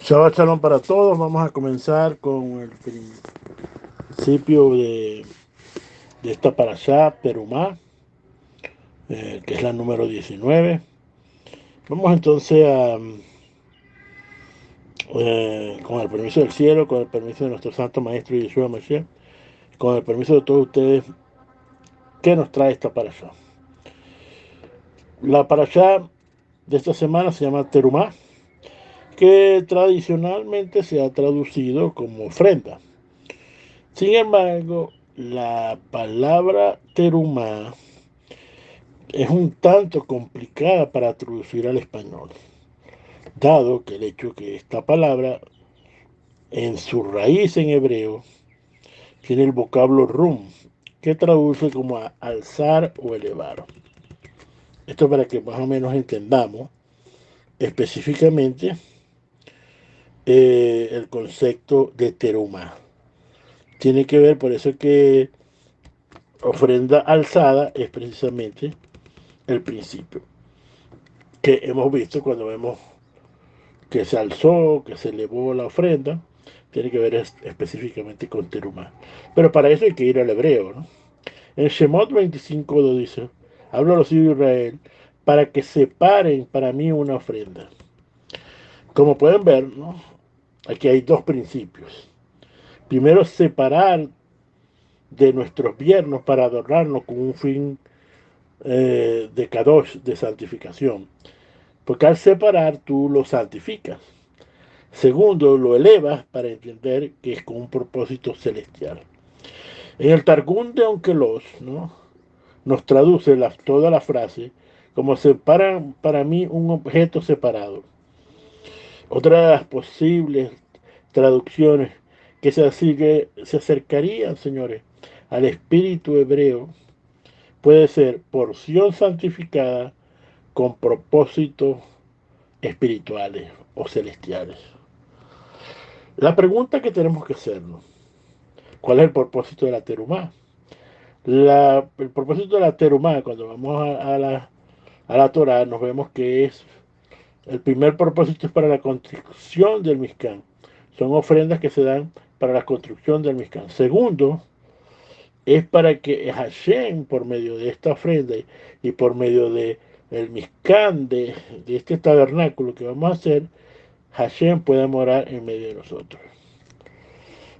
Shabbat Shalom para todos. Vamos a comenzar con el principio de esta parashá, Terumá, que es la número 19. Vamos entonces con el permiso del cielo, con el permiso de nuestro Santo Maestro Yeshua Mashiach, con el permiso de todos ustedes, ¿qué nos trae esta parashá? La parashá de esta semana se llama Terumá, que tradicionalmente se ha traducido como ofrenda. Sin embargo, la palabra terumá es un tanto complicada para traducir al español, dado que el hecho que esta palabra en su raíz en hebreo tiene el vocablo rum, que traduce como a alzar o elevar. Esto para que más o menos entendamos específicamente el concepto de terumá. Tiene que ver, por eso que ofrenda alzada es precisamente el principio que hemos visto cuando vemos que se alzó, que se elevó la ofrenda, tiene que ver específicamente con terumá. Pero para eso hay que ir al hebreo, ¿no? En Shemot 25 dice, habla a los hijos de Israel, para que separen para mí una ofrenda. Como pueden ver, ¿no? Aquí hay dos principios. Primero, separar de nuestros biernos para adornarnos con un fin de kadosh, de santificación. Porque al separar tú lo santificas. Segundo, lo elevas para entender que es con un propósito celestial. En el Targum de Onkelos, ¿no? Nos traduce toda la frase como separan para mí un objeto separado. Otra de las posibles traducciones que se acercarían, señores, al espíritu hebreo puede ser porción santificada con propósitos espirituales o celestiales. La pregunta que tenemos que hacernos, ¿cuál es el propósito de la terumá? El propósito de la terumá, cuando vamos a la Torah, nos vemos que el primer propósito es para la construcción del Mishkan. Son ofrendas que se dan para la construcción del Mishkan. Segundo, es para que Hashem, por medio de esta ofrenda y por medio de el Mishkan, de este tabernáculo que vamos a hacer, Hashem pueda morar en medio de nosotros.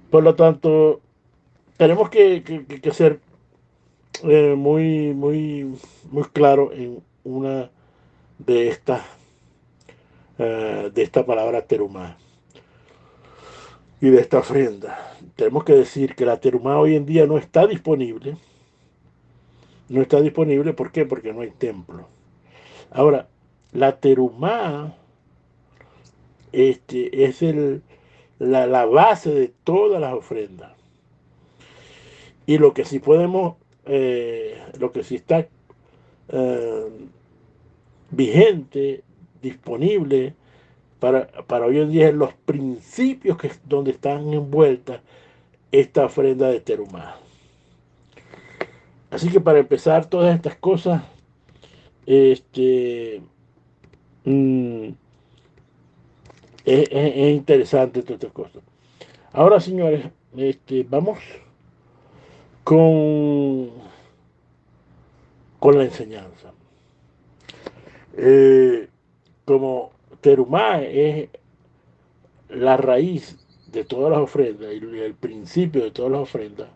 Por lo tanto, tenemos que ser muy claro en una de esta palabra terumá y de esta ofrenda. Tenemos que decir que la terumá hoy en día no está disponible. No está disponible, ¿por qué? Porque no hay templo. Ahora, la terumá es la base de todas las ofrendas. Y lo que sí podemos, lo que sí está eh, vigente, disponible para hoy en día es los principios donde están envueltas esta ofrenda de terumá. Así que para empezar todas estas cosas, este, mm, es interesante todas estas cosas. Ahora, señores, vamos con, con la enseñanza. Eh, como terumá es la raíz de todas las ofrendas y el principio de todas las ofrendas,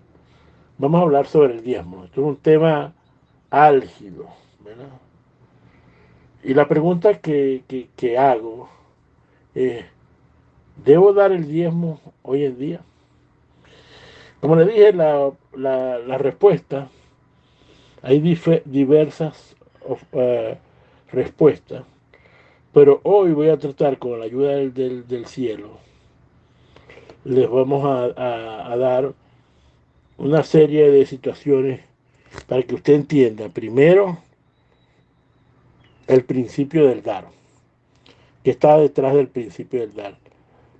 vamos a hablar sobre el diezmo. Esto es un tema álgido, ¿verdad? Y la pregunta que hago es, ¿debo dar el diezmo hoy en día? Como le dije, la respuesta, hay diversas uh, respuestas, pero hoy voy a tratar con la ayuda del cielo, les vamos a dar una serie de situaciones para que usted entienda. Primero, el principio del dar, que está detrás del principio del dar.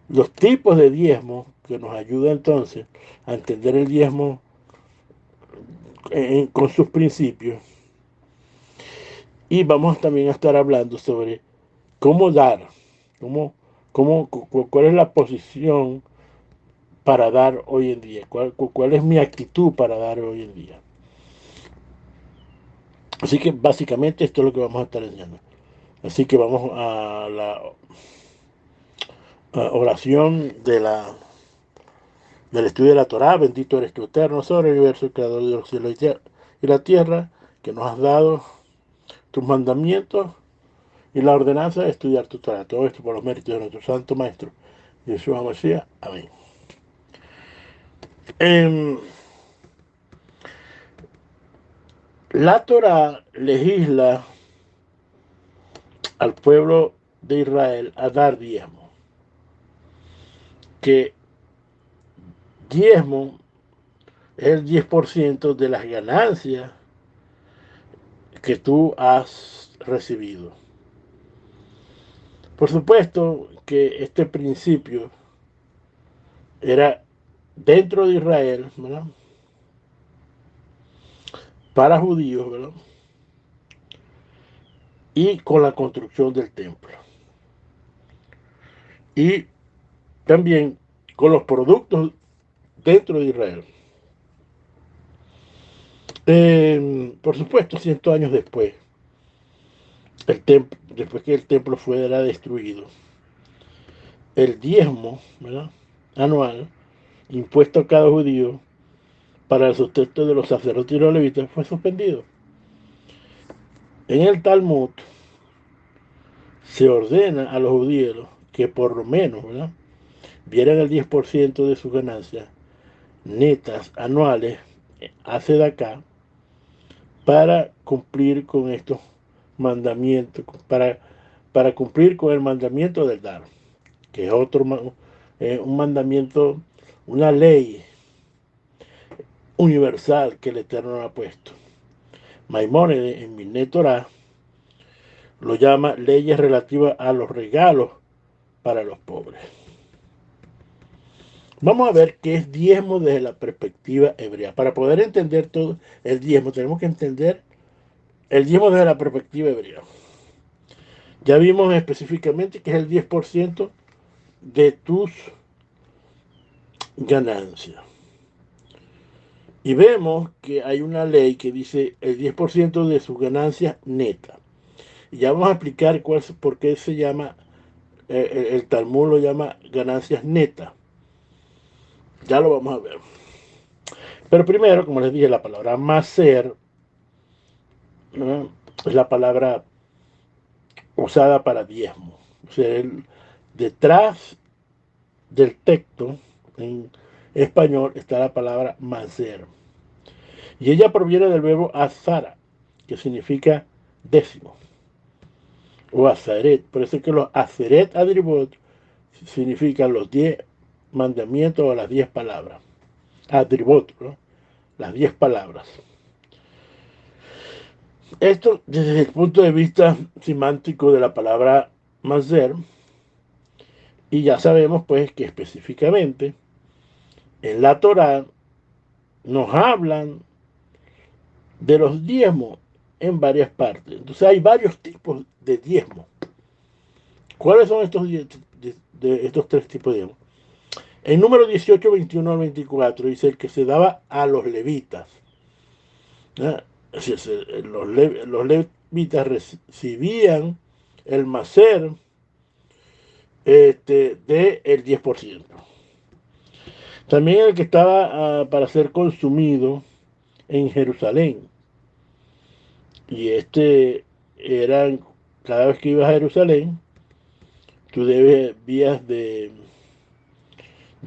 Los tipos de diezmo que nos ayuda entonces a entender el diezmo con sus principios. Y vamos también a estar hablando sobre cómo dar, cómo ¿Cuál es la posición para dar hoy en día? ¿Cuál es mi actitud para dar hoy en día? Así que básicamente esto es lo que vamos a estar enseñando. Así que vamos a la oración del estudio de la Torá. Bendito eres tú, eterno, sobre el universo, creador de los cielos y la tierra, que nos has dado tus mandamientos y la ordenanza de estudiar tu Torá. Todo esto por los méritos de nuestro Santo Maestro, Yeshua Mashiach. Amén. La Torá legisla al pueblo de Israel a dar diezmo. Que diezmo es el 10% de las ganancias que tú has recibido. Por supuesto que este principio era dentro de Israel, ¿verdad? Para judíos, ¿verdad? Y con la construcción del templo. Y también con los productos dentro de Israel. Por supuesto, 100 años después, después que el templo fuera destruido, el diezmo, ¿verdad?, anual, impuesto a cada judío para el sustento de los sacerdotes y los levitas, fue suspendido. En el Talmud se ordena a los judíos que por lo menos, ¿verdad?, vieran el 10% de sus ganancias netas anuales hace de acá para cumplir con estos mandamientos, para cumplir con el mandamiento del dar, que es un mandamiento, una ley universal que el Eterno ha puesto. Maimónides en Mishneh Torah lo llama leyes relativas a los regalos para los pobres. Vamos a ver qué es diezmo desde la perspectiva hebrea. Para poder entender todo el diezmo, tenemos que entender el diezmo desde la perspectiva hebrea. Ya vimos específicamente que es el 10% de tus ganancias. Y vemos que hay una ley que dice el 10% de sus ganancias netas. Y ya vamos a explicar por qué se llama, el Talmud lo llama ganancias netas. Ya lo vamos a ver. Pero primero, como les dije, la palabra maser, ¿no?, es la palabra usada para diezmo. O sea, detrás del texto en español está la palabra maser. Y ella proviene del verbo azara, que significa décimo, o azaret. Por eso es que los azeret adribot significan los 10 mandamientos o las 10 palabras. Adribot, ¿no?, las 10 palabras. Esto desde el punto de vista semántico de la palabra maser, y ya sabemos pues que específicamente en la Torá nos hablan de los diezmos en varias partes. Entonces hay varios tipos de diezmo. ¿Cuáles son estos tres tipos de diezmo? En número 18, 21 al 24 dice el que se daba a los levitas. ¿Ah? Los levitas recibían el maser del 10%. También el que estaba para ser consumido en Jerusalén. Y eran, cada vez que ibas a Jerusalén, tú debías de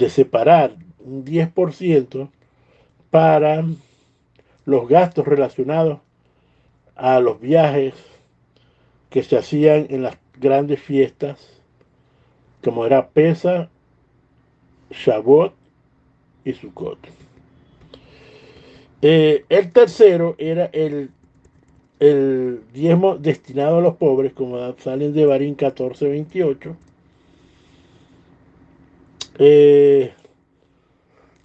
separar un 10% para los gastos relacionados a los viajes que se hacían en las grandes fiestas, como era Pesach, Shavuot y Sukkot. El tercero era el diezmo destinado a los pobres, como salen de Barín 14:28,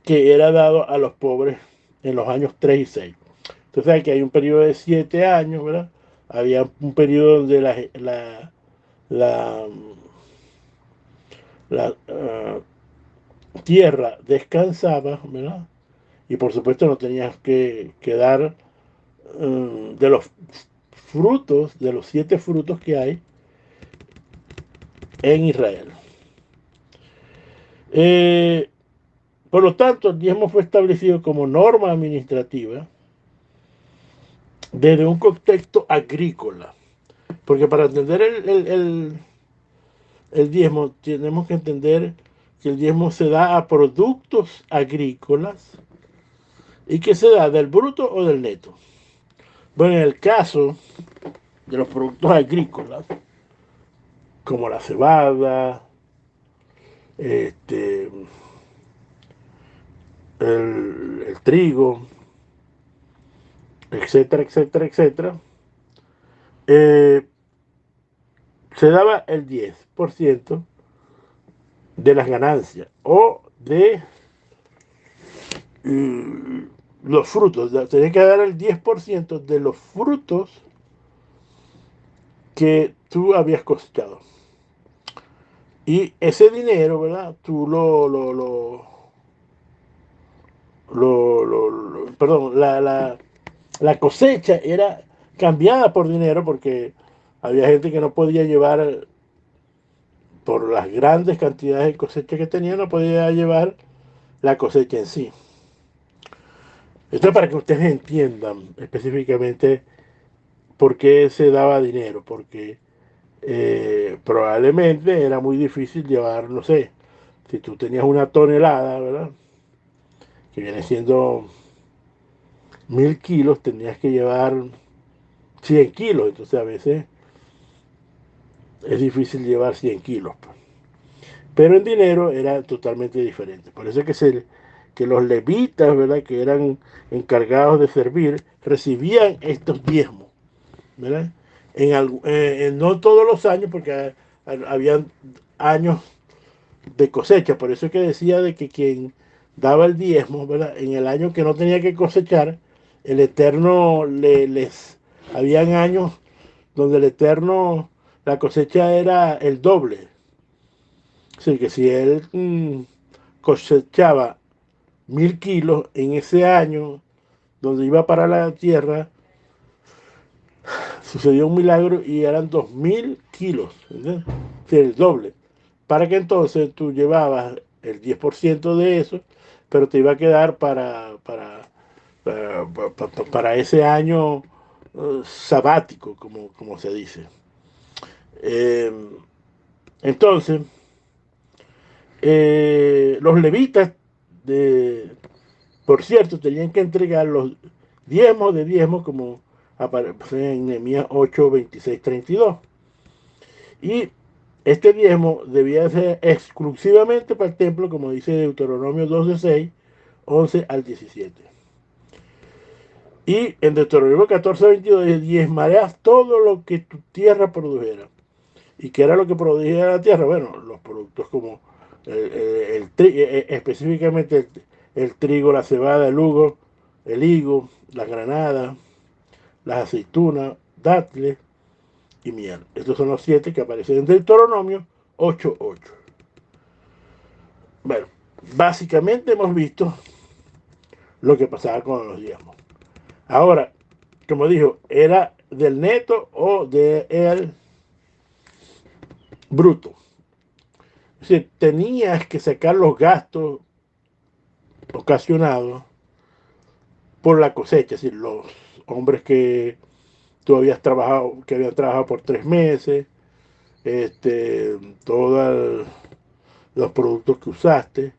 que era dado a los pobres en los años 3 y 6. Entonces hay que hay un periodo de 7 años, ¿verdad? Había un periodo donde la tierra descansaba, ¿verdad? Y por supuesto no tenías que dar de los frutos, de los 7 frutos que hay en Israel. Eh, por lo tanto, el diezmo fue establecido como norma administrativa desde un contexto agrícola. Porque para entender el diezmo, tenemos que entender que el diezmo se da a productos agrícolas y que se da del bruto o del neto. Bueno, en el caso de los productos agrícolas, como la cebada, este, el trigo, etcétera, etcétera, etcétera, eh, se daba el 10% de las ganancias o de los frutos. Tenía que dar el 10% de los frutos que tú habías cosechado. Y ese dinero, ¿verdad? Tú perdón, la cosecha era cambiada por dinero porque había gente que no podía llevar, por las grandes cantidades de cosecha que tenía, no podía llevar la cosecha en sí. Esto es para que ustedes entiendan específicamente por qué se daba dinero, porque probablemente era muy difícil llevar, no sé, si tú tenías una tonelada, ¿verdad? Que viene siendo 1000 kilos, tenías que llevar 100 kilos, entonces a veces es difícil llevar 100 kilos. Pero en dinero era totalmente diferente. Por eso es que los levitas, ¿verdad? Que eran encargados de servir, recibían estos diezmos, ¿verdad? No todos los años, porque habían años de cosecha. Por eso es que decía de que quien daba el diezmo, ¿verdad? En el año que no tenía que cosechar, el Eterno les... Habían años donde el Eterno, la cosecha era el doble. Así que si él cosechaba 1000 kilos en ese año donde iba para la tierra, sucedió un milagro y eran 2000 kilos, ¿entiendes? Sí, el doble. Para que entonces tú llevabas el 10% de eso, pero te iba a quedar para ese año sabático, como se dice. Eh, entonces, los levitas, de, por cierto, tenían que entregar los diezmos de diezmos, como aparece en Nehemías 8, 26, 32. Y este diezmo debía ser exclusivamente para el templo, como dice Deuteronomio 12, 6, 11 al 17. Y en Deuteronomio 14, 22, diezmarás todo lo que tu tierra produjera. ¿Y qué era lo que producía la tierra? Bueno, los productos como específicamente el trigo, la cebada, el higo, la granada, las aceitunas, dátiles y miel. Estos son los 7 que aparecen en Deuteronomio 8:8. Bueno, básicamente hemos visto lo que pasaba con los diezmos. Ahora, como dijo, ¿era del neto o del bruto? Es decir, tenías que sacar los gastos ocasionados por la cosecha, es decir, los hombres que tú habías trabajado, que habían trabajado por 3 meses, todos los productos que usaste,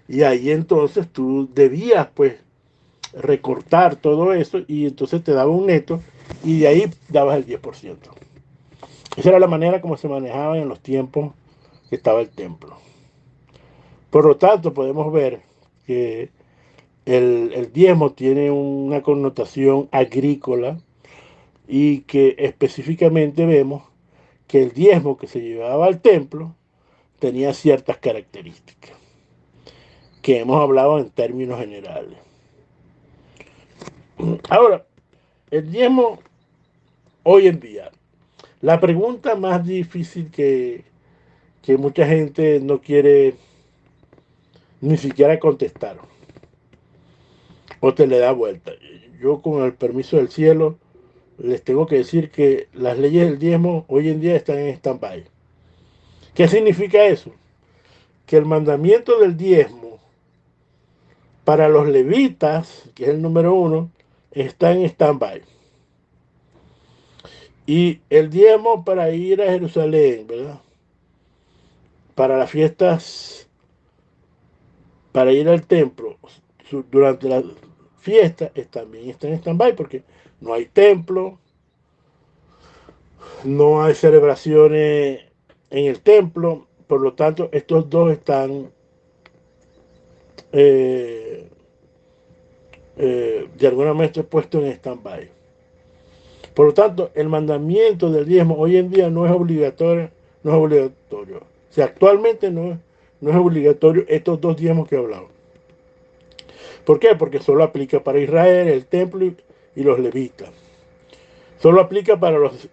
y ahí entonces tú debías pues recortar todo eso y entonces te daba un neto y de ahí dabas el 10%. Esa era la manera como se manejaba en los tiempos que estaba el templo. Por lo tanto, podemos ver que el diezmo tiene una connotación agrícola y que específicamente vemos que el diezmo que se llevaba al templo tenía ciertas características que hemos hablado en términos generales. Ahora, el diezmo hoy en día, la pregunta más difícil que mucha gente no quiere ni siquiera contestar o te le da vuelta. Yo, con el permiso del cielo, les tengo que decir que las leyes del diezmo hoy en día están en stand-by. ¿Qué significa eso? Que el mandamiento del diezmo para los levitas, que es el número 1, está en stand-by. Y el diezmo para ir a Jerusalén, ¿verdad? Para las fiestas, para ir al templo durante la fiesta, también está en stand-by porque no hay templo, no hay celebraciones en el templo, por lo tanto, estos dos están eh, de alguna manera puestos en stand-by. Por lo tanto, el mandamiento del diezmo hoy en día no es obligatorio, no es obligatorio. O sea, actualmente no es obligatorio estos dos diezmos que he hablado. ¿Por qué? Porque solo aplica para Israel, el templo y los levitas. Solo aplica para los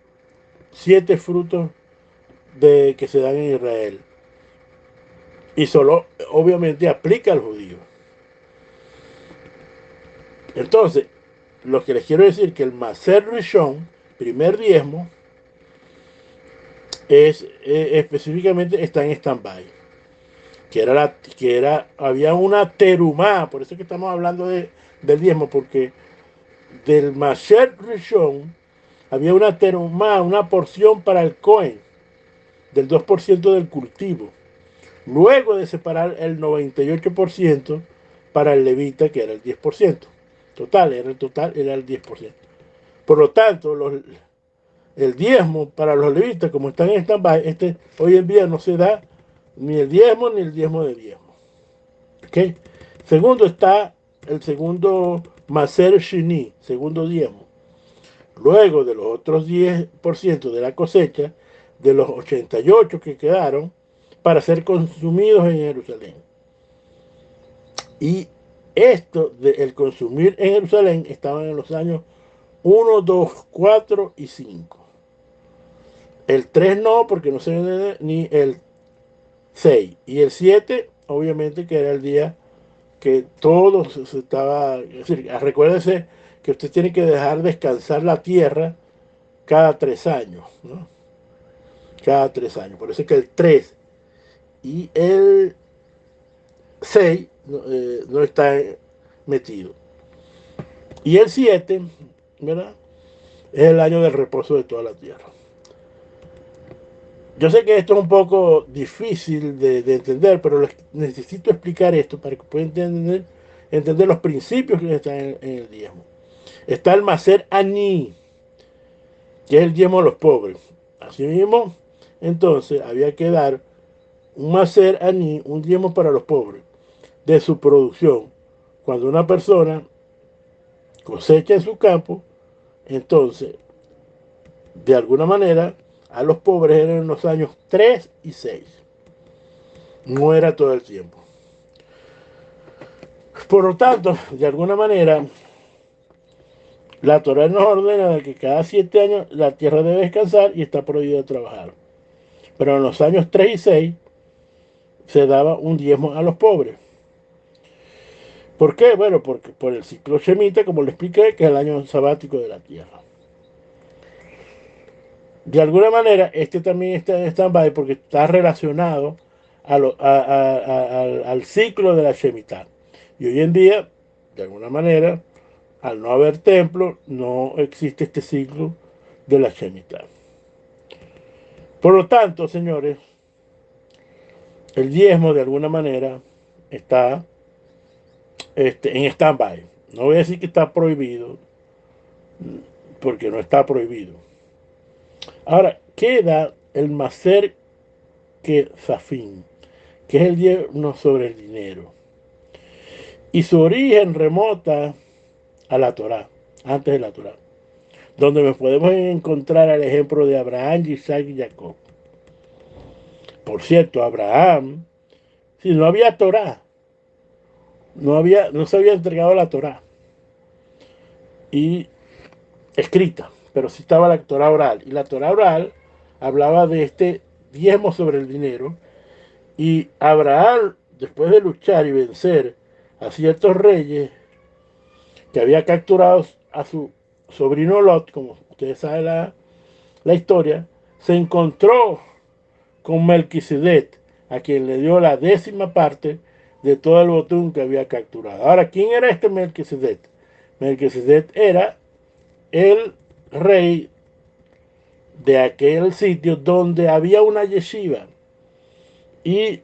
7 frutos que se dan en Israel. Y solo, obviamente, aplica al judío. Entonces, lo que les quiero decir que el Maser Rishon, primer diezmo, específicamente está en stand-by. Había una terumá, por eso es que estamos hablando del diezmo, porque del Maser Rishon había una terumá, una porción para el Cohen, del 2% del cultivo. Luego de separar el 98% para el levita, que era el 10%. Total era el 10%. Por lo tanto, el diezmo para los levitas, como están en stand-by, hoy en día no se da ni el diezmo ni el diezmo de diezmo. ¿Okay? Segundo está el segundo Maser Shini, segundo diezmo. Luego de los otros 10% de la cosecha, de los 88 que quedaron, para ser consumidos en Jerusalén. Y esto del consumir en Jerusalén estaban en los años 1, 2, 4 y 5. El 3 no, porque no se ve ni el 6. Y el 7, obviamente, que era el día que todo se estaba... Es decir, recuérdese que usted tiene que dejar descansar la tierra cada 3 años, ¿no? Cada 3 años. Por eso es que el 3 y el 6 no está metido. Y el 7, ¿verdad? Es el año del reposo de toda la tierra. Yo sé que esto es un poco difícil de entender, pero necesito explicar esto para que puedan entender los principios que están en el diezmo. Está el Maser Ani, que es el diezmo de los pobres. Así mismo, entonces había que dar un Maser Ani, un diezmo para los pobres, de su producción. Cuando una persona cosecha en su campo, entonces, de alguna manera, a los pobres eran en los años 3 y 6. No era todo el tiempo. Por lo tanto, de alguna manera, la Torah nos ordena de que cada 7 años la tierra debe descansar y está prohibido trabajar. Pero en los años 3 y 6 se daba un diezmo a los pobres. ¿Por qué? Bueno, porque por el ciclo shemita, como le expliqué, que es el año sabático de la tierra. De alguna manera, este también está en stand-by porque está relacionado al ciclo de la Shemitah. Y hoy en día, de alguna manera, al no haber templo, no existe este ciclo de la Shemitah. Por lo tanto, señores, el diezmo de alguna manera está en stand-by. No voy a decir que está prohibido, porque no está prohibido. Ahora, queda el Maser Kesafim, que es el diezmo sobre el dinero. Y su origen remota a la Torá, antes de la Torá, donde podemos encontrar el ejemplo de Abraham, Isaac y Jacob. Por cierto, Abraham, si no había Torá, no se había entregado la Torá y escrita, pero sí estaba la Torá oral. Y la Torá oral hablaba de este diezmo sobre el dinero. Y Abraham, después de luchar y vencer a ciertos reyes que había capturado a su sobrino Lot, como ustedes saben la historia, se encontró con Melquisedec, a quien le dio la 10ª parte de todo el botín que había capturado. Ahora, ¿quién era este Melquisedec? Melquisedec era el rey de aquel sitio donde había una yeshiva. Y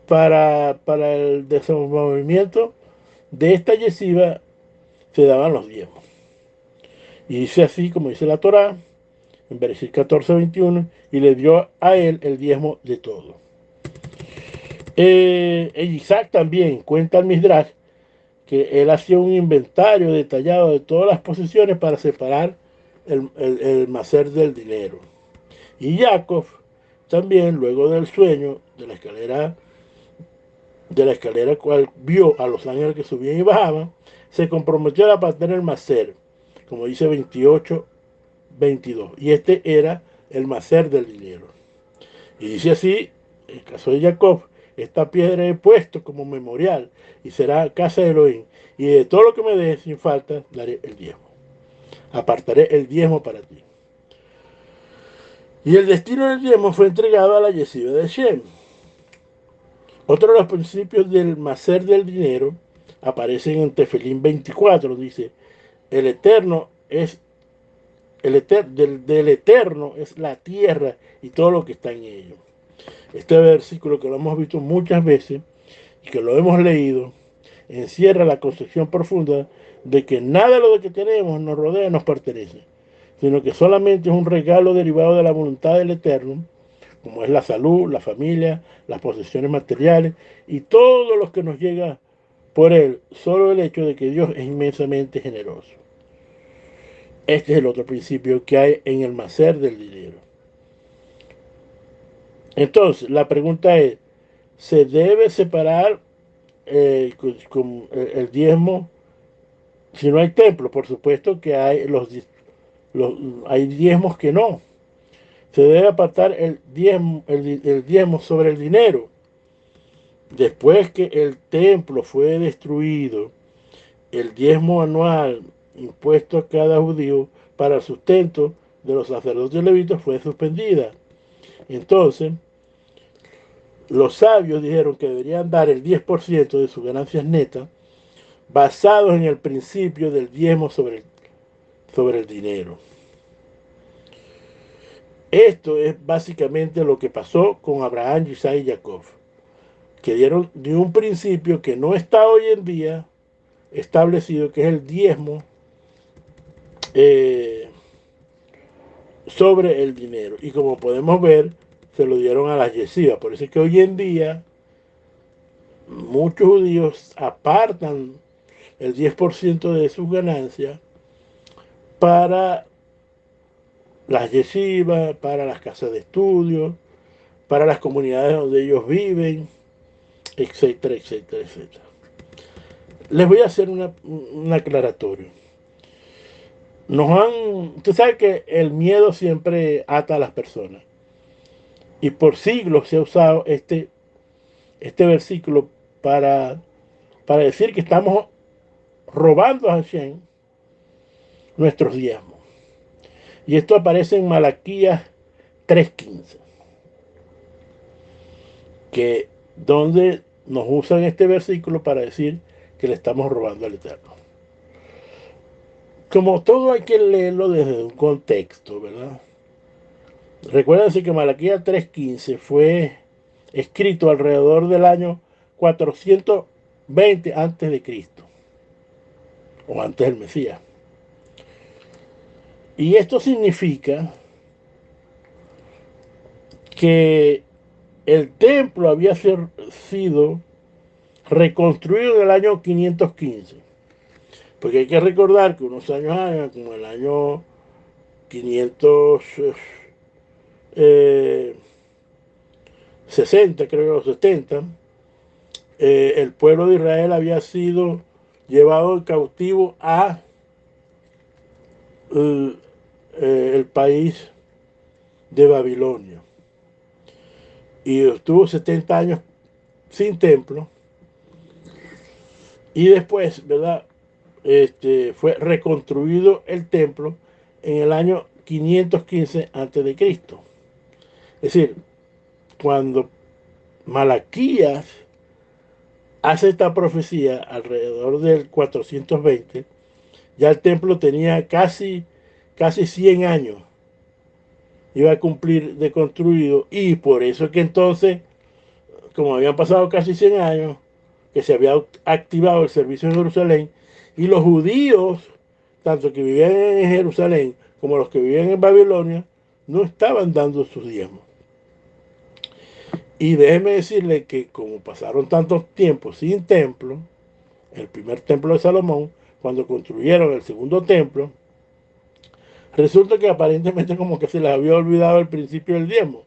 para el desenvolvimiento de esta yeshiva se daban los diezmos. Y dice así, como dice la Torá, en Bereshit 14:21, y le dio a él el diezmo de todo. Isaac también cuenta al Midrash que él hacía un inventario detallado de todas las posesiones para separar el macer del dinero. Y Jacob también, luego del sueño de la escalera cual vio a los ángeles que subían y bajaban, se comprometió a apartar el macer, como dice 28:22. Y este era el macer del dinero. Y dice así, en el caso de Jacob, esta piedra he puesto como memorial y será casa de Elohim. Y de todo lo que me dejes sin falta, daré el diezmo. Apartaré el diezmo para ti. Y el destino del diezmo fue entregado a la yeshiva de Shem. Otro de los principios del macer del dinero aparecen en Tefelín 24. Dice, el eterno es del eterno es la tierra y todo lo que está en ello. Este versículo, que lo hemos visto muchas veces y que lo hemos leído, encierra la concepción profunda de que nada de lo que tenemos, nos rodea, nos pertenece, sino que solamente es un regalo derivado de la voluntad del Eterno, como es la salud, la familia, las posesiones materiales y todo lo que nos llega por él, solo el hecho de que Dios es inmensamente generoso. Este es el otro principio que hay en el macer del dinero. Entonces, la pregunta es, ¿se debe separar con el diezmo si no hay templo? Por supuesto que hay hay diezmos que no. Se debe apartar el diezmo sobre el dinero. Después que el templo fue destruido, el diezmo anual impuesto a cada judío para el sustento de los sacerdotes levitas fue suspendida. Entonces, los sabios dijeron que deberían dar el 10% de sus ganancias netas basados en el principio del diezmo sobre el dinero. Esto es básicamente lo que pasó con Abraham, Isaac y Jacob, que dieron de un principio que no está hoy en día establecido, que es el diezmo eh, sobre el dinero. Y como podemos ver, se lo dieron a las yeshivas. Por eso es que hoy en día muchos judíos apartan el 10% de sus ganancias para las yeshivas, para las casas de estudio, para las comunidades donde ellos viven, etcétera, etcétera, etcétera. Les voy a hacer un aclaratorio. Usted sabe que el miedo siempre ata a las personas. Y por siglos se ha usado este versículo para decir que estamos robando a Hashem nuestros diezmos. Y esto aparece en Malaquías 3:15, que donde nos usan este versículo para decir que le estamos robando al Eterno. Como todo hay que leerlo desde un contexto, ¿verdad? Recuérdense que Malaquías 3:15 fue escrito alrededor del año 420 antes de Cristo, o antes del Mesías. Y esto significa que el templo había sido reconstruido en el año 515. Porque hay que recordar que unos años antes, como el año 560, creo, 70, el pueblo de Israel había sido llevado cautivo a el país de Babilonia. y estuvo 70 años sin templo, y después, ¿verdad? Fue reconstruido el templo en el año 515 a.C. Es decir, cuando Malaquías hace esta profecía alrededor del 420, ya el templo tenía casi 100 años, iba a cumplir de construido, y por eso que entonces, como habían pasado casi 100 años, que se había activado el servicio en Jerusalén, y los judíos, tanto que vivían en Jerusalén como los que vivían en Babilonia, no estaban dando sus diezmos. Y déjeme decirle que como pasaron tantos tiempos sin templo, el primer templo de Salomón, cuando construyeron el segundo templo, resulta que aparentemente como que se les había olvidado el principio del diezmo.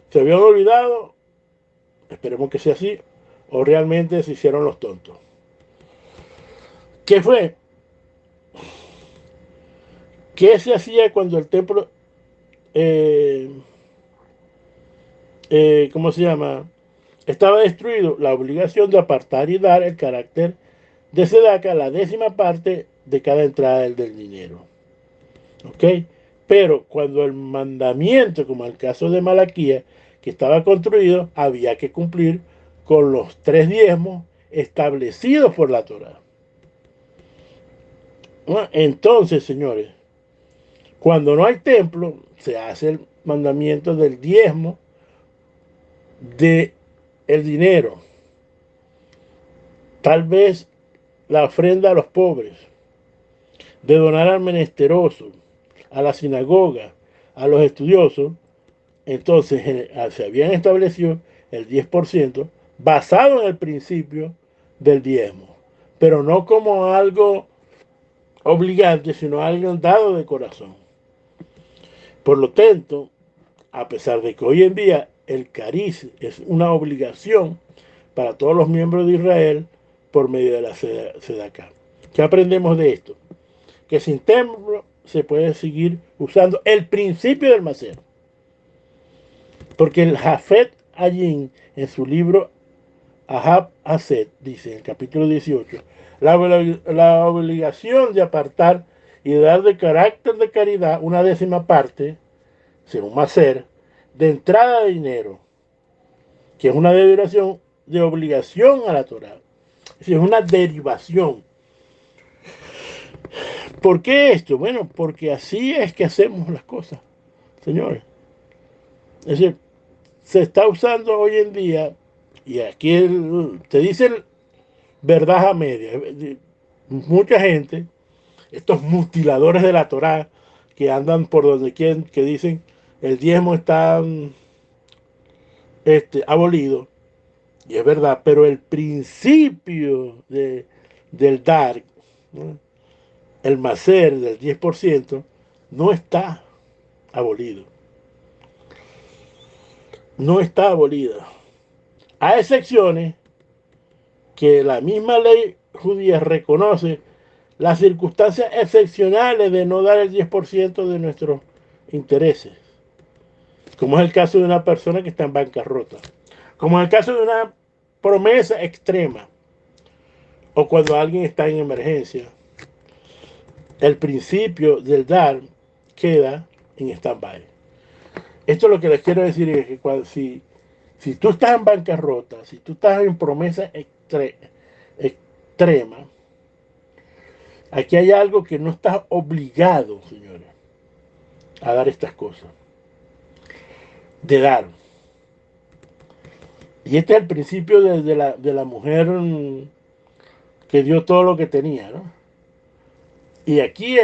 Se habían olvidado, esperemos que sea así, o realmente se hicieron los tontos. ¿Qué fue? ¿Qué se hacía cuando el templo, eh, ¿cómo se llama? Estaba destruido? La obligación de apartar y dar el carácter de sedaca, la 10ª parte de cada entrada del dinero. ¿Ok? Pero cuando el mandamiento, como el caso de Malaquía, que estaba construido, había que cumplir con los 3 diezmos establecidos por la Torá. Bueno, entonces, señores, cuando no hay templo, se hace el mandamiento del diezmo de el dinero. Tal vez la ofrenda a los pobres, de donar al menesteroso, a la sinagoga, a los estudiosos. Entonces se habían establecido el 10% basado en el principio del diezmo, pero no como algo obligante, sino algo dado de corazón. Por lo tanto, a pesar de que hoy en día el cariz es una obligación para todos los miembros de Israel por medio de la Sedaká. ¿Qué aprendemos de esto? Que sin templo se puede seguir usando el principio del Maser. Porque el Jafet Ayin, en su libro Ahab Haset, dice en el capítulo 18, la obligación de apartar y dar de carácter de caridad una 10ª parte, según Maser, de entrada de dinero, que es una derivación de obligación a la Torah. Es decir, es una derivación. ¿Por qué esto? Bueno, porque así es que hacemos las cosas, señores. Es decir, se está usando hoy en día, y aquí te dicen verdad a media. Mucha gente, estos mutiladores de la Torá, que andan por donde quieren, que dicen el diezmo está abolido, y es verdad, pero el principio del dar, ¿no? El macer del 10%, no está abolido. No está abolida. A excepciones que la misma ley judía reconoce las circunstancias excepcionales de no dar el 10% de nuestros intereses, como es el caso de una persona que está en bancarrota, como es el caso de una promesa extrema, o cuando alguien está en emergencia. El principio del dar queda en stand-by. Esto lo que les quiero decir es que si tú estás en bancarrota, si tú estás en promesa extrema, aquí hay algo que no estás obligado, señores, a dar estas cosas. De dar. Y este es el principio de la mujer que dio todo lo que tenía, ¿no? Y aquí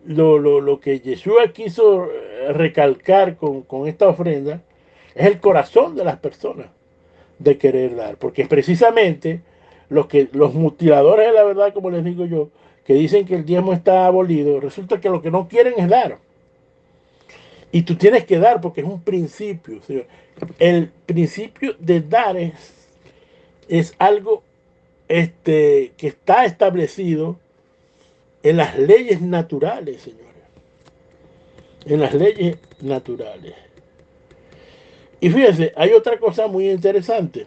lo que Yeshua quiso recalcar con esta ofrenda es el corazón de las personas de querer dar, porque precisamente los mutiladores de la verdad, como les digo yo, que dicen que el diezmo está abolido, resulta que lo que no quieren es dar. Y tú tienes que dar porque es un principio. ¿Sí? El principio de dar es algo que está establecido en las leyes naturales, señores. En las leyes naturales. Y fíjense, hay otra cosa muy interesante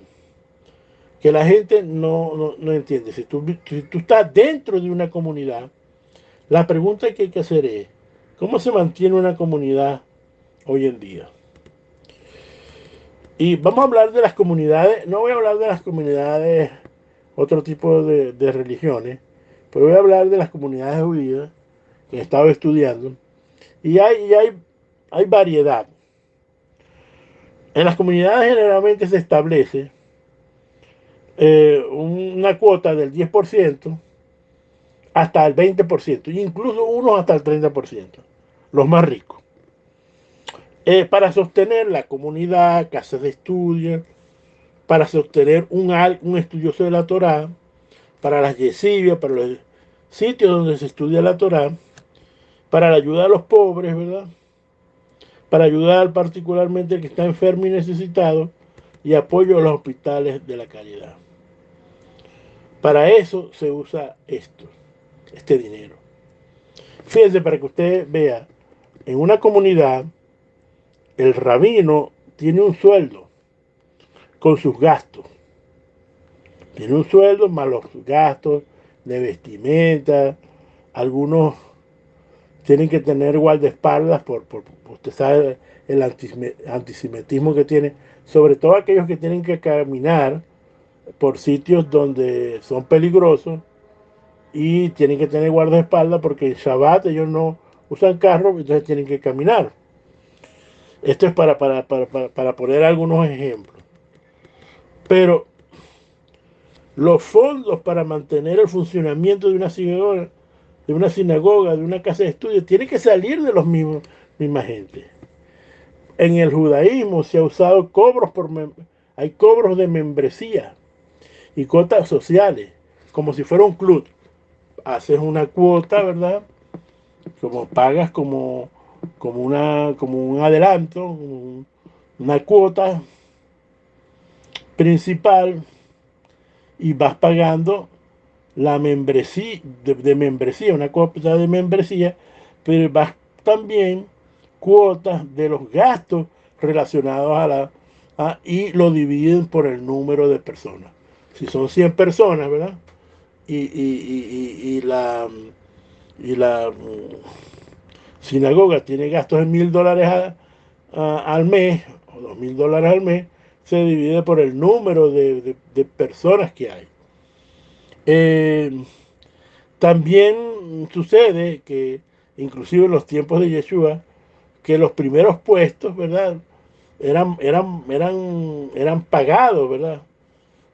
que la gente no entiende. Si tú estás dentro de una comunidad, la pregunta que hay que hacer es, ¿cómo se mantiene una comunidad hoy en día? Y vamos a hablar de las comunidades, no voy a hablar de las comunidades, otro tipo de religiones, pero voy a hablar de las comunidades judías que he estado estudiando. Y hay variedad. En las comunidades generalmente se establece una cuota del 10% hasta el 20%, incluso unos hasta el 30%, los más ricos. Para sostener la comunidad, casas de estudio, para sostener un estudioso de la Torá, para las yeshivias, para los sitios donde se estudia la Torá, para la ayuda a los pobres, ¿verdad? Para ayudar particularmente al que está enfermo y necesitado, y apoyo a los hospitales de la caridad. Para eso se usa este dinero. Fíjense, para que usted vea, en una comunidad, el rabino tiene un sueldo con sus gastos. Tiene un sueldo más los gastos de vestimenta. Algunos tienen que tener guardaespaldas por usted sabe el antisemitismo que tiene, sobre todo aquellos que tienen que caminar por sitios donde son peligrosos y tienen que tener guardaespaldas porque en Shabbat ellos no usan carro, entonces tienen que caminar. Esto es para poner algunos ejemplos. Pero los fondos para mantener el funcionamiento de una casa de estudio, tienen que salir de los misma gente. En el judaísmo se ha usado hay cobros de membresía y cuotas sociales, como si fuera un club. Haces una cuota, ¿verdad? Como pagas como un adelanto, una cuota principal y vas pagando la membresía, de membresía, una cuota de membresía, pero vas también cuotas de los gastos relacionados y lo dividen por el número de personas. Si son 100 personas, ¿verdad? Y la sinagoga tiene gastos de $1,000 al mes, o $2,000 al mes, se divide por el número de personas que hay. Eh, También sucede que, inclusive en los tiempos de Yeshua, que los primeros puestos, ¿verdad? Eran pagados, ¿verdad?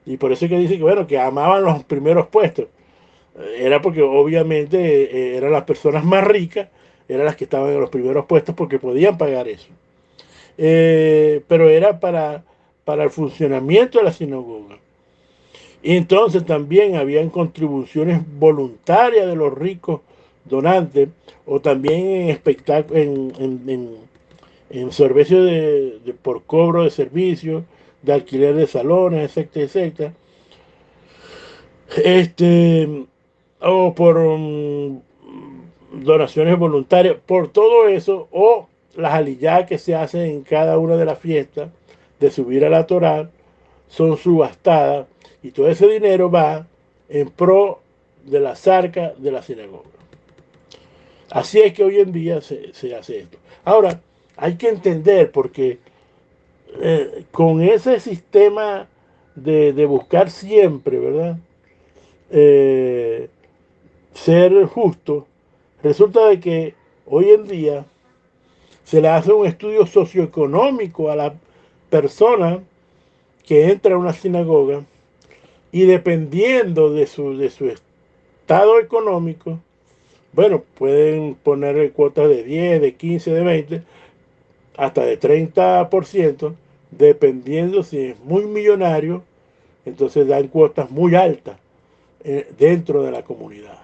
Y por eso es que dice que, bueno, que amaban los primeros puestos. Era porque obviamente eran las personas más ricas, eran las que estaban en los primeros puestos porque podían pagar eso. Pero era para el funcionamiento de la sinagoga. Y entonces también habían contribuciones voluntarias de los ricos donantes, o también en espectáculos, en servicio por cobro de servicios, de alquiler de salones, etcétera, etcétera. Este, o por donaciones voluntarias, por todo eso, o las aliyah que se hacen en cada una de las fiestas de subir a la Torá, son subastadas y todo ese dinero va en pro de las arcas de la sinagoga. Así es que hoy en día se hace esto. Ahora, hay que entender porque con ese sistema de buscar siempre, ¿verdad? Eh, Ser justo, resulta de que hoy en día se le hace un estudio socioeconómico a la persona que entra a una sinagoga y dependiendo de su estado económico, bueno, pueden poner cuotas de 10, de 15, de 20, hasta de 30%, dependiendo si es muy millonario, entonces dan cuotas muy altas dentro de la comunidad.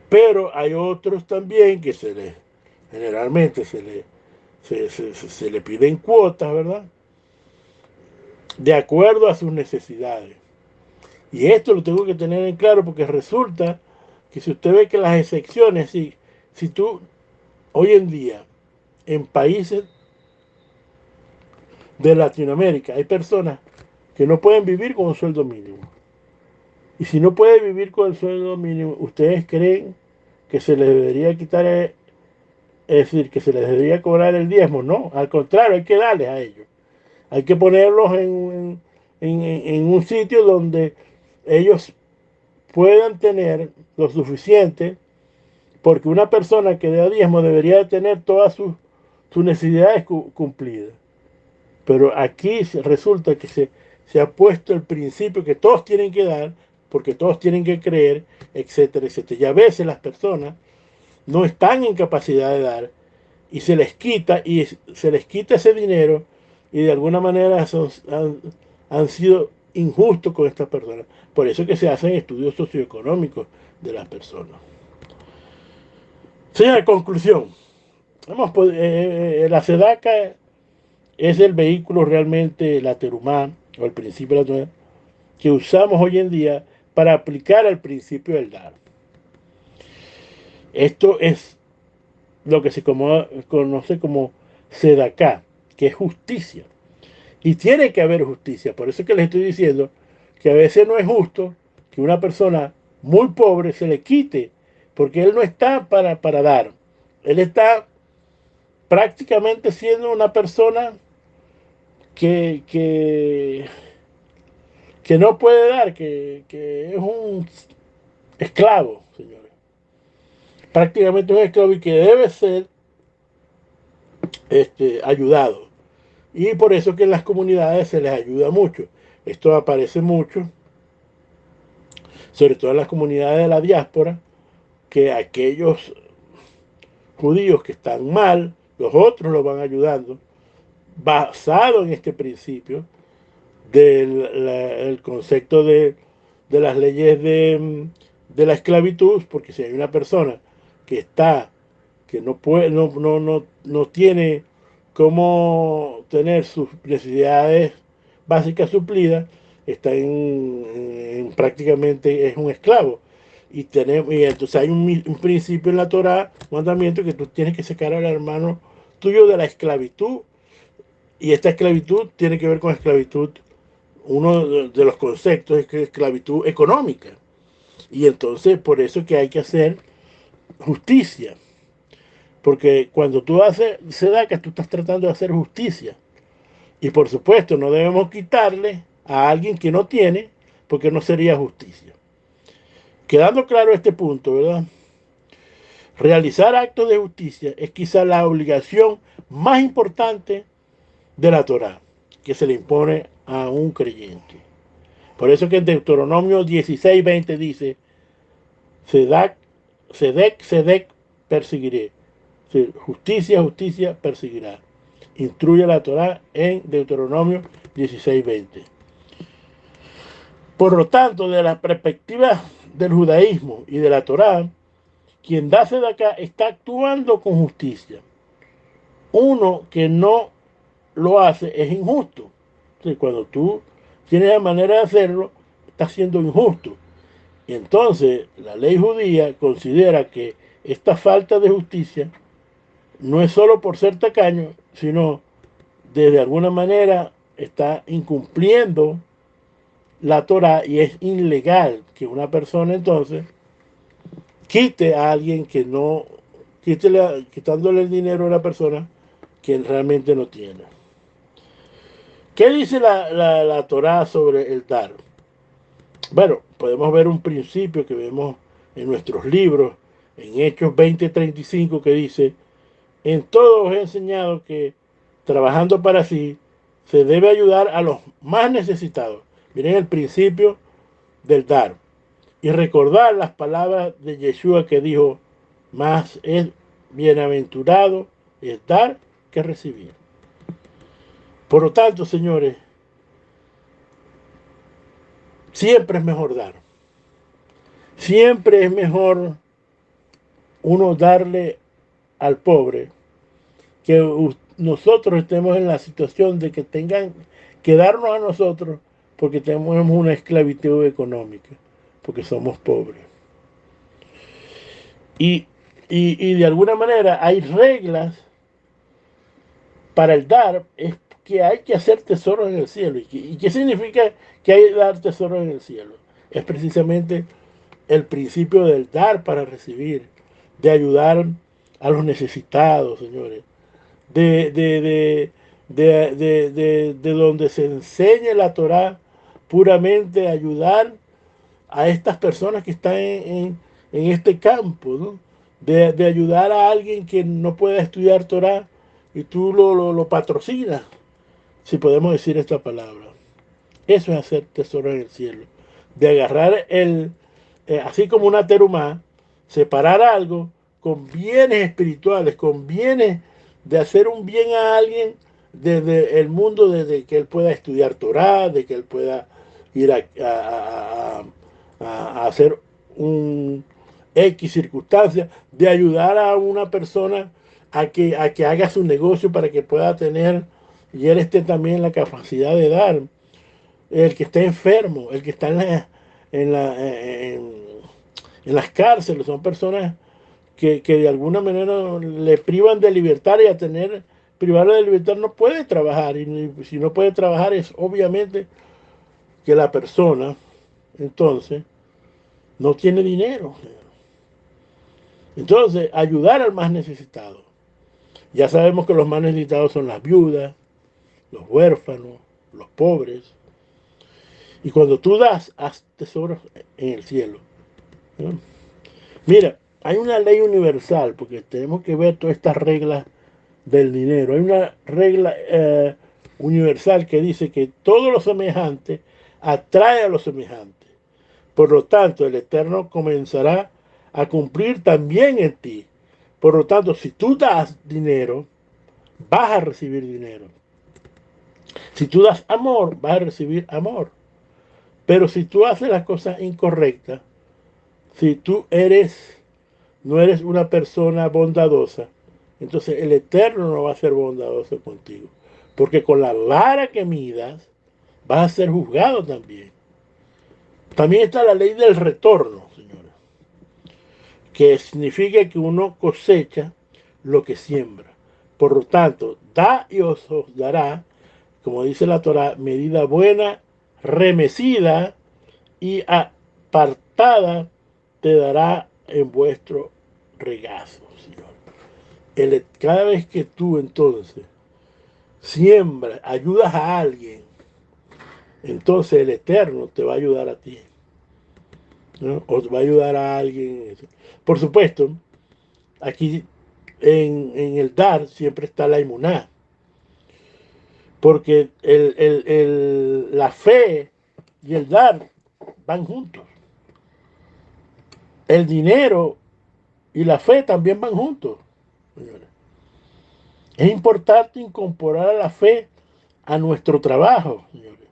Pero hay otros también que generalmente se le piden cuotas, ¿verdad? De acuerdo a sus necesidades. Y esto lo tengo que tener en claro porque resulta que si usted ve que las excepciones, si tú hoy en día en países de Latinoamérica. Hay personas que no pueden vivir con un sueldo mínimo. Y si no puede vivir con el sueldo mínimo, ¿ustedes creen que se les debería quitar, es decir, que se les debería cobrar el diezmo? No, al contrario, hay que darles a ellos. Hay que ponerlos en un sitio donde ellos puedan tener lo suficiente, porque una persona que da diezmo debería tener todas sus necesidades cumplidas. Pero aquí resulta que se ha puesto el principio que todos tienen que dar, porque todos tienen que creer, etcétera, etcétera. Y a veces las personas no están en capacidad de dar y se les quita ese dinero y de alguna manera han sido injustos con estas personas. Por eso es que se hacen estudios socioeconómicos de las personas. Señora, conclusión. La SEDACA es el vehículo realmente, la terumá, o el principio de la terumá, que usamos hoy en día para aplicar el principio del dar. Esto es lo que se conoce como SEDACA, que es justicia. Y tiene que haber justicia. Por eso es que les estoy diciendo que a veces no es justo que una persona muy pobre se le quite, porque él no está para dar. Él está prácticamente siendo una persona que, que, que no puede dar, que es un esclavo, señores. Prácticamente un esclavo y que debe ser ayudado. Y por eso que en las comunidades se les ayuda mucho. Esto aparece mucho, sobre todo en las comunidades de la diáspora, que aquellos judíos que están mal, los otros los van ayudando, basado en este principio del concepto de las leyes de la esclavitud, porque si hay una persona que está, que no puede, no tiene cómo tener sus necesidades básicas suplidas, está prácticamente es un esclavo. Y entonces hay un principio en la Torá, un mandamiento que tú tienes que sacar al hermano tuyo de la esclavitud, y esta esclavitud tiene que ver con esclavitud, uno de los conceptos es que esclavitud económica. Y entonces por eso es que hay que hacer justicia. Porque cuando tú haces SEDACA, tú estás tratando de hacer justicia. Y por supuesto, no debemos quitarle a alguien que no tiene, porque no sería justicia. Quedando claro este punto, ¿verdad? Realizar actos de justicia es quizá la obligación más importante de la Torá, que se le impone a un creyente. Por eso que en Deuteronomio 16:20 dice, Sedec, Sedec perseguiré. Justicia, justicia perseguirá. Instruye la Torá en Deuteronomio 16:20. Por lo tanto, de la perspectiva del judaísmo y de la Torá, quien da Sedacá está actuando con justicia. Uno que no lo hace es injusto. Entonces, cuando tú tienes la manera de hacerlo, estás siendo injusto. Y entonces la ley judía considera que esta falta de justicia no es solo por ser tacaño, sino de alguna manera está incumpliendo la Torah y es ilegal que una persona entonces quite a alguien que no, quitándole el dinero a una persona que realmente no tiene. ¿Qué dice la Torah sobre el dar? Bueno, podemos ver un principio que vemos en nuestros libros, en Hechos 20:35, que dice, en todo os he enseñado que trabajando para sí se debe ayudar a los más necesitados. Miren el principio del dar. Y recordar las palabras de Yeshua que dijo, más es bienaventurado es dar que recibir. Por lo tanto, señores, siempre es mejor dar. Siempre es mejor uno darle al pobre que nosotros estemos en la situación de que tengan que darnos a nosotros porque tenemos una esclavitud económica, porque somos pobres. Y, y de alguna manera hay reglas para el dar, es que hay que hacer tesoros en el cielo. ¿Y qué significa que hay que dar tesoros en el cielo? Es precisamente el principio del dar para recibir, de ayudar a los necesitados, señores, de donde se enseñe la Torá, puramente ayudar a estas personas que están en este campo, ¿no? De ayudar a alguien que no pueda estudiar Torah y tú lo patrocinas, si podemos decir esta palabra. Eso es hacer tesoro en el cielo. De agarrar así como una terumá, separar algo con bienes espirituales, con bienes de hacer un bien a alguien desde el mundo, desde que él pueda estudiar Torah, de que él pueda ir a hacer un X circunstancia, de ayudar a una persona a que haga su negocio para que pueda tener y él esté también en la capacidad de dar. El que está enfermo, el que está en las cárceles, son personas que de alguna manera le privan de libertad y a tener privarle de libertad no puede trabajar. Y si no puede trabajar es obviamente que la persona entonces no tiene dinero. Entonces, ayudar al más necesitado. Ya sabemos que los más necesitados son las viudas, los huérfanos, los pobres. Y cuando tú das, haz tesoros en el cielo, ¿no? Mira, hay una ley universal, porque tenemos que ver todas estas reglas del dinero. Hay una regla universal que dice que todo lo semejante atrae a lo semejante. Por lo tanto, el Eterno comenzará a cumplir también en ti. Por lo tanto, si tú das dinero, vas a recibir dinero. Si tú das amor, vas a recibir amor. Pero si tú haces las cosas incorrectas, si tú no eres una persona bondadosa, entonces el Eterno no va a ser bondadoso contigo. Porque con la vara que midas, vas a ser juzgado también. También está la ley del retorno, señores, que significa que uno cosecha lo que siembra. Por lo tanto, da y os dará, como dice la Torah, medida buena, remecida y apartada te dará en vuestro regazo, Señor. Cada vez que tú entonces siembras, ayudas a alguien, entonces el Eterno te va a ayudar a ti, ¿no? O te va a ayudar a alguien. Por supuesto, aquí en el dar siempre está la inmuná, porque la fe y el dar van juntos. El dinero y la fe también van juntos, señores. Es importante incorporar a la fe a nuestro trabajo, señores,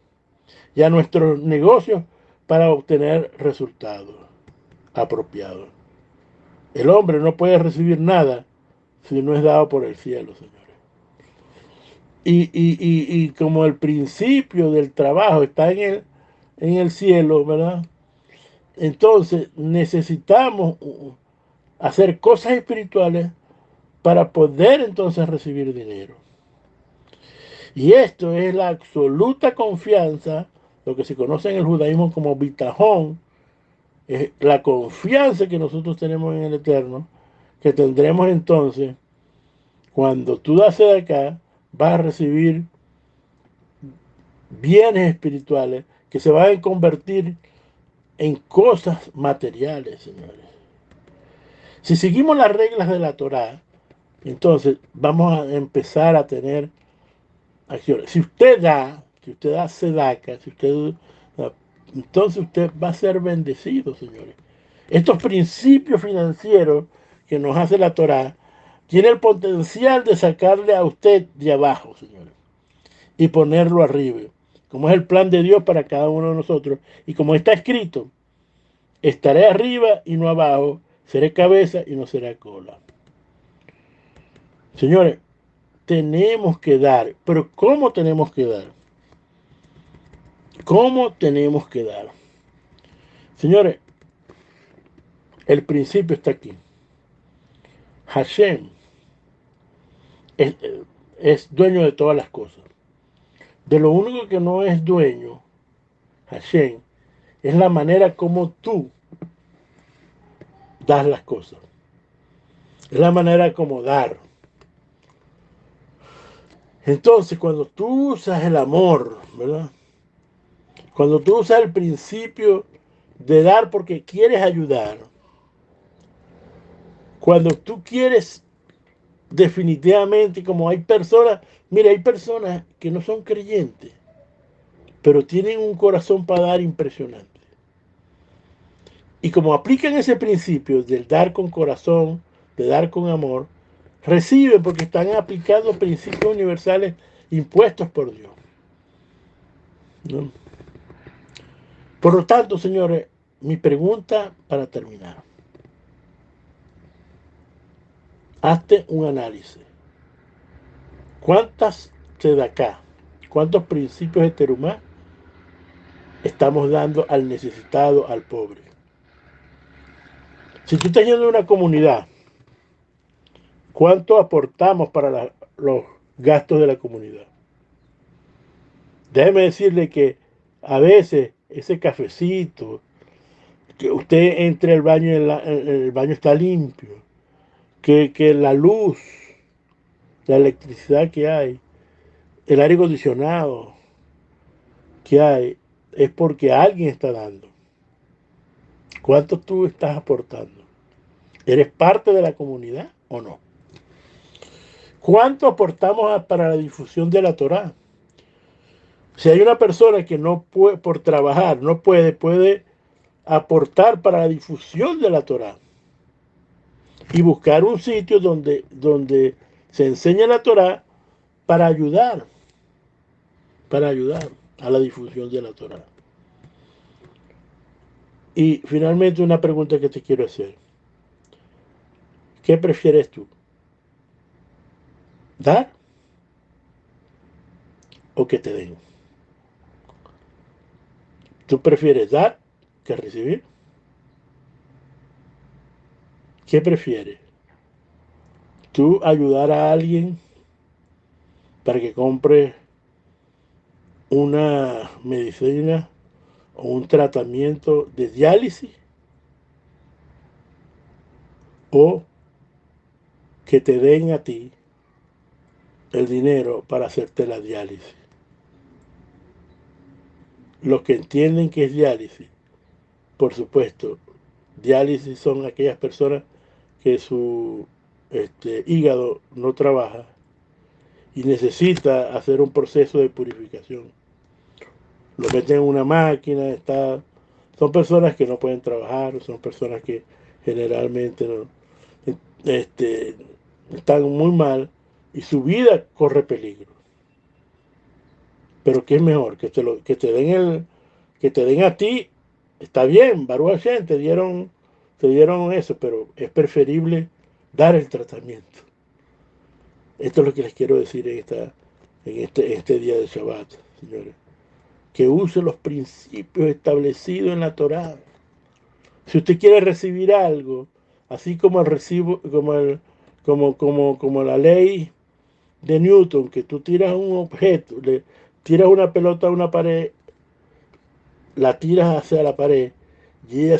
y a nuestros negocios para obtener resultados apropiados. El hombre no puede recibir nada si no es dado por el cielo, señores. Y como el principio del trabajo está en el cielo, ¿verdad? Entonces necesitamos hacer cosas espirituales para poder entonces recibir dinero. Y esto es la absoluta confianza, lo que se conoce en el judaísmo como bitajón, es la confianza que nosotros tenemos en el Eterno, que tendremos entonces, cuando tú das de acá, vas a recibir bienes espirituales que se van a convertir en cosas materiales, señores. Si seguimos las reglas de la Torá, entonces vamos a empezar a tener acciones. Si usted da sedaca, entonces usted va a ser bendecido, señores. Estos principios financieros que nos hace la Torá tienen el potencial de sacarle a usted de abajo, señores, y ponerlo arriba, como es el plan de Dios para cada uno de nosotros. Y como está escrito, estaré arriba y no abajo, seré cabeza y no seré cola. Señores, tenemos que dar, pero ¿cómo tenemos que dar? ¿Cómo tenemos que dar? Señores, el principio está aquí. Hashem es dueño de todas las cosas. De lo único que no es dueño, Hashem, es la manera como tú das las cosas. Es la manera como dar. Entonces, cuando tú usas el amor, ¿verdad? Cuando tú usas el principio de dar porque quieres ayudar, cuando tú quieres definitivamente, como hay personas, mira, hay personas que no son creyentes, pero tienen un corazón para dar impresionante. Y como aplican ese principio del dar con corazón, de dar con amor, reciben porque están aplicando principios universales impuestos por Dios, ¿no? Por lo tanto, señores, mi pregunta para terminar. Hazte un análisis. ¿Cuántas tzedakah, cuántos principios de terumá estamos dando al necesitado, al pobre? Si tú estás yendo a una comunidad, ¿cuánto aportamos para los gastos de la comunidad? Déjeme decirle que a veces ese cafecito, que usted entre al baño y el baño está limpio, que la luz, la electricidad que hay, el aire acondicionado que hay, es porque alguien está dando. ¿Cuánto tú estás aportando? ¿Eres parte de la comunidad o no? ¿Cuánto aportamos para la difusión de la Torá? Si hay una persona que no puede, por trabajar, no puede aportar para la difusión de la Torá y buscar un sitio donde se enseña la Torá para ayudar a la difusión de la Torá. Y finalmente una pregunta que te quiero hacer. ¿Qué prefieres tú? ¿Dar o que te den? ¿Tú prefieres dar que recibir? ¿Qué prefieres? ¿Tú ayudar a alguien para que compre una medicina o un tratamiento de diálisis? ¿O que te den a ti el dinero para hacerte la diálisis? Los que entienden que es diálisis, por supuesto, diálisis son aquellas personas que su hígado no trabaja y necesita hacer un proceso de purificación. Lo meten en una máquina, son personas que no pueden trabajar, son personas que generalmente no, este, están muy mal y su vida corre peligro. Pero ¿qué es mejor? Que te den a ti, está bien, Baruch Hashem, te dieron eso, pero es preferible dar el tratamiento. Esto es lo que les quiero decir en este día de Shabbat, señores. Que use los principios establecidos en la Torá. Si usted quiere recibir algo, así como el recibo, como la ley de Newton, que tú tiras un objeto, le tiras una pelota a una pared, la tiras hacia la pared y ella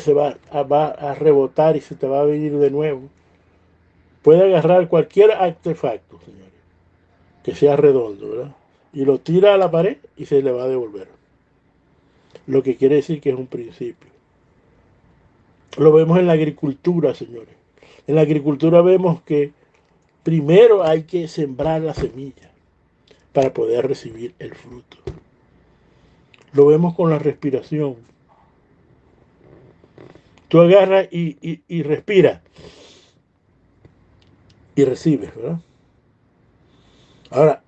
va a rebotar y se te va a venir de nuevo. Puede agarrar cualquier artefacto, señores, que sea redondo, ¿verdad? Y lo tira a la pared y se le va a devolver. Lo que quiere decir que es un principio. Lo vemos en la agricultura, señores. En la agricultura vemos que primero hay que sembrar la semilla para poder recibir el fruto. Lo vemos con la respiración. Tú agarras y respiras y recibes, ¿verdad? Ahora,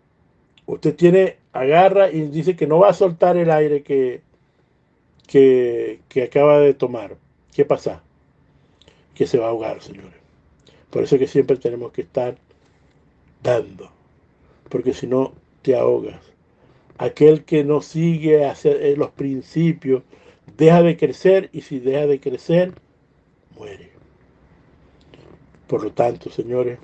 usted agarra y dice que no va a soltar el aire que acaba de tomar. ¿Qué pasa? Que se va a ahogar, señores. Por eso es que siempre tenemos que estar dando, porque si no te ahogas. Aquel que no sigue los principios deja de crecer y si deja de crecer, muere. Por lo tanto, señores,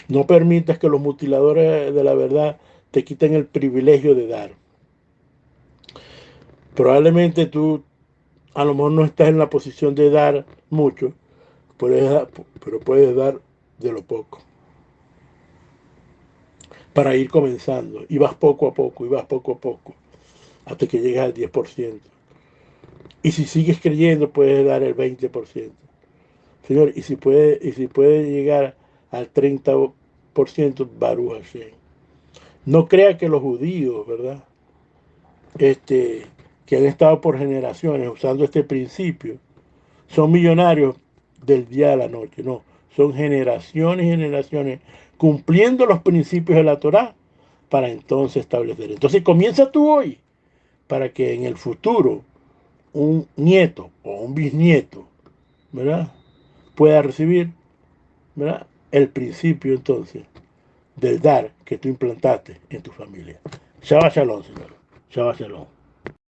no permitas que los mutiladores de la verdad te quitan el privilegio de dar. Probablemente tú a lo mejor no estás en la posición de dar mucho, pero puedes dar de lo poco para ir comenzando. Y vas poco a poco, y vas poco a poco, hasta que llegas al 10%. Y si sigues creyendo, puedes dar el 20%. Señor, y si puede llegar al 30%, Baruch Hashem. No crea que los judíos, ¿verdad? Que han estado por generaciones usando este principio, son millonarios del día a la noche. No, son generaciones y generaciones cumpliendo los principios de la Torá para entonces establecer. Entonces comienza tú hoy para que en el futuro un nieto o un bisnieto, ¿verdad?, pueda recibir, ¿verdad?, el principio entonces del dar que tú implantaste en tu familia. Shabbat Shalom, Señor. Shabbat Shalom.